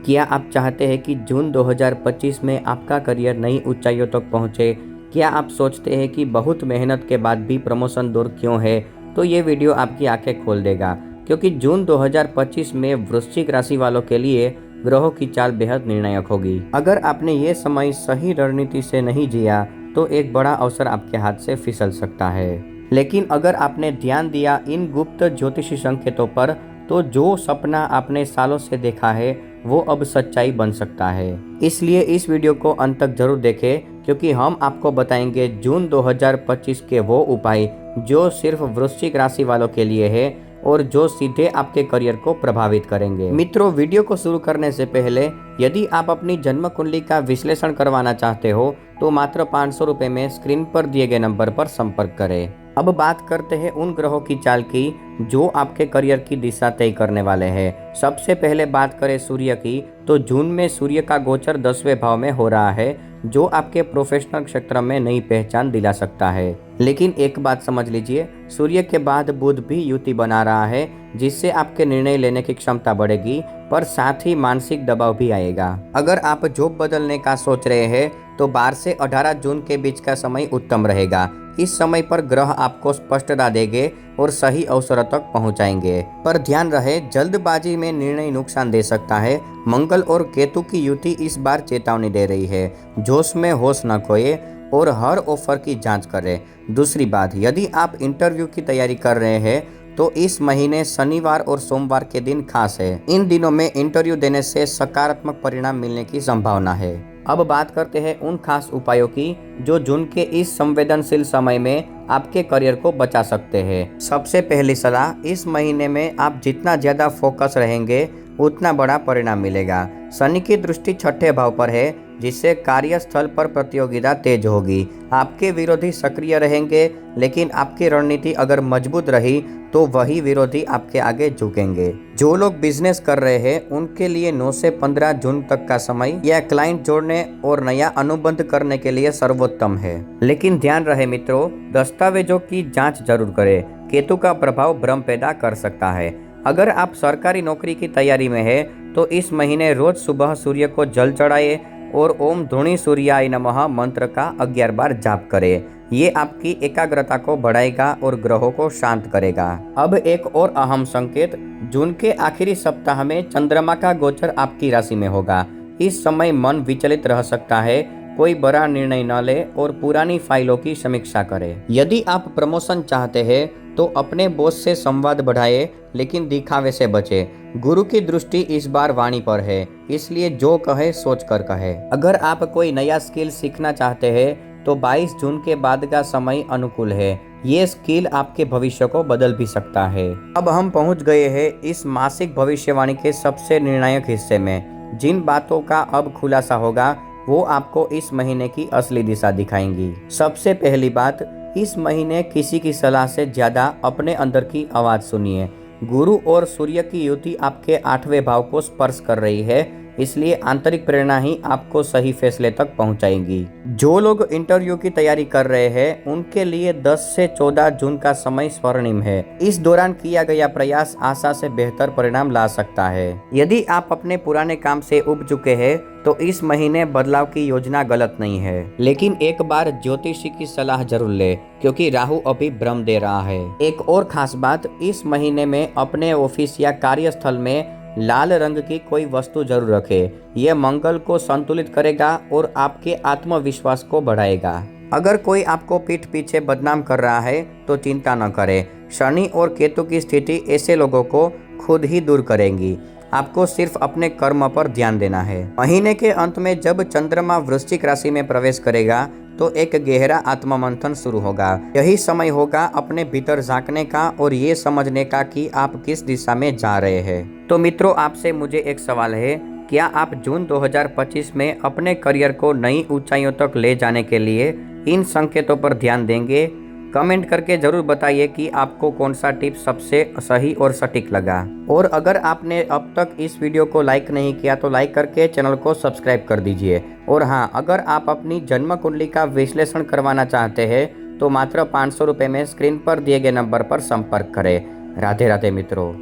क्या आप चाहते हैं कि जून 2025 में आपका करियर नई ऊंचाइयों तक पहुंचे? क्या आप सोचते हैं कि बहुत मेहनत के बाद भी प्रमोशन दूर क्यों है? तो ये वीडियो आपकी आंखें खोल देगा, क्योंकि जून 2025 में वृश्चिक राशि वालों के लिए ग्रहों की चाल बेहद निर्णायक होगी। अगर आपने ये समय सही रणनीति से नहीं जिया तो एक बड़ा अवसर आपके हाथ से फिसल सकता है। लेकिन अगर आपने ध्यान दिया इन गुप्त ज्योतिषी संकेतों पर, तो जो सपना आपने सालों से देखा है वो अब सच्चाई बन सकता है। इसलिए इस वीडियो को अंत तक जरूर देखें, क्योंकि हम आपको बताएंगे जून 2025 के वो उपाय जो सिर्फ वृश्चिक राशि वालों के लिए है और जो सीधे आपके करियर को प्रभावित करेंगे। मित्रों, वीडियो को शुरू करने से पहले यदि आप अपनी जन्म कुंडली का विश्लेषण करवाना चाहते हो तो मात्र 500 रुपए में स्क्रीन पर दिए गए नंबर पर संपर्क करें। अब बात करते हैं उन ग्रहों की चाल की जो आपके करियर की दिशा तय करने वाले हैं। सबसे पहले बात करें सूर्य की, तो जून में सूर्य का गोचर 10वें भाव में हो रहा है, जो आपके प्रोफेशनल क्षेत्र में नई पहचान दिला सकता है। लेकिन एक बात समझ लीजिए, सूर्य के बाद बुध भी युति बना रहा है, जिससे आपके निर्णय लेने की क्षमता बढ़ेगी, पर साथ ही मानसिक दबाव भी आएगा। अगर आप जॉब बदलने का सोच रहे हैं तो 12 से 18 जून के बीच का समय उत्तम रहेगा। इस समय पर ग्रह आपको स्पष्टता देंगे और सही अवसरों तक पहुंचाएंगे। पर ध्यान रहे, जल्दबाजी में निर्णय नुकसान दे सकता है। मंगल और केतु की युति इस बार चेतावनी दे रही है, जोश में होश न खोए और हर ऑफर की जांच करें। दूसरी बात, यदि आप इंटरव्यू की तैयारी कर रहे हैं तो इस महीने शनिवार और सोमवार के दिन खास है। इन दिनों में इंटरव्यू देने से सकारात्मक परिणाम मिलने की संभावना है। अब बात करते हैं उन खास उपायों की जो जून के इस संवेदनशील समय में आपके करियर को बचा सकते हैं। सबसे पहली सलाह, इस महीने में आप जितना ज्यादा फोकस रहेंगे उतना बड़ा परिणाम मिलेगा। शनि की दृष्टि 6ठे भाव पर है, जिससे कार्यस्थल पर प्रतियोगिता तेज होगी। आपके विरोधी सक्रिय रहेंगे, लेकिन आपकी रणनीति अगर मजबूत रही तो वही विरोधी आपके आगे झुकेंगे। जो लोग बिजनेस कर रहे हैं उनके लिए 9 से 15 जून तक का समय यह क्लाइंट जोड़ने और नया अनुबंध करने के लिए सर्वोत्तम है। लेकिन ध्यान रहे मित्रों, दस्तावेजों की जांच जरूर करें। केतु का प्रभाव भ्रम पैदा कर सकता है। अगर आप सरकारी नौकरी की तैयारी में है तो इस महीने रोज सुबह सूर्य को जल चढ़ाए और ओम धुणी सूर्याय नमः मंत्र का 11 बार जाप करें। ये आपकी एकाग्रता को बढ़ाएगा और ग्रहों को शांत करेगा। अब एक और अहम संकेत, जून के आखिरी सप्ताह में चंद्रमा का गोचर आपकी राशि में होगा। इस समय मन विचलित रह सकता है, कोई बड़ा निर्णय न ले और पुरानी फाइलों की समीक्षा करें। यदि आप प्रमोशन चाहते हैं तो अपने बॉस से संवाद बढ़ाएं, लेकिन दिखावे से बचें। गुरु की दृष्टि इस बार वाणी पर है, इसलिए जो कहे सोच कर कहे। अगर आप कोई नया स्किल सीखना चाहते हैं तो 22 जून के बाद का समय अनुकूल है। ये स्किल आपके भविष्य को बदल भी सकता है। अब हम पहुंच गए हैं इस मासिक भविष्यवाणी के सबसे निर्णायक हिस्से में। जिन बातों का अब खुलासा होगा वो आपको इस महीने की असली दिशा दिखाएंगी। सबसे पहली बात, इस महीने किसी की सलाह से ज्यादा अपने अंदर की आवाज सुनिए। गुरु और सूर्य की युति आपके 8वें भाव को स्पर्श कर रही है, इसलिए आंतरिक प्रेरणा ही आपको सही फैसले तक पहुंचाएगी। जो लोग इंटरव्यू की तैयारी कर रहे हैं उनके लिए 10 से 14 जून का समय स्वर्णिम है। इस दौरान किया गया प्रयास आशा से बेहतर परिणाम ला सकता है। यदि आप अपने पुराने काम से उब चुके हैं तो इस महीने बदलाव की योजना गलत नहीं है, लेकिन एक बार ज्योतिषी की सलाह जरूर ले, क्योंकि राहु अभी भ्रम दे रहा है। एक और खास बात, इस महीने में अपने ऑफिस या कार्यस्थल में लाल रंग की कोई वस्तु जरूर रखें। यह मंगल को संतुलित करेगा और आपके आत्मविश्वास को बढ़ाएगा। अगर कोई आपको पीठ पीछे बदनाम कर रहा है तो चिंता न करें। शनि और केतु की स्थिति ऐसे लोगों को खुद ही दूर करेंगी। आपको सिर्फ अपने कर्म पर ध्यान देना है। महीने के अंत में जब चंद्रमा वृश्चिक राशि में प्रवेश करेगा तो एक गहरा आत्ममंथन शुरू होगा। यही समय होगा अपने भीतर झांकने का और ये समझने का कि आप किस दिशा में जा रहे हैं। तो मित्रों, आपसे मुझे एक सवाल है, क्या आप जून 2025 में अपने करियर को नई ऊंचाइयों तक ले जाने के लिए इन संकेतों पर ध्यान देंगे? कमेंट करके जरूर बताइए कि आपको कौन सा टिप सबसे सही और सटीक लगा। और अगर आपने अब तक इस वीडियो को लाइक नहीं किया तो लाइक करके चैनल को सब्सक्राइब कर दीजिए। और हाँ, अगर आप अपनी जन्म कुंडली का विश्लेषण करवाना चाहते हैं तो मात्र 500 रुपये में स्क्रीन पर दिए गए नंबर पर संपर्क करें। राधे राधे मित्रों।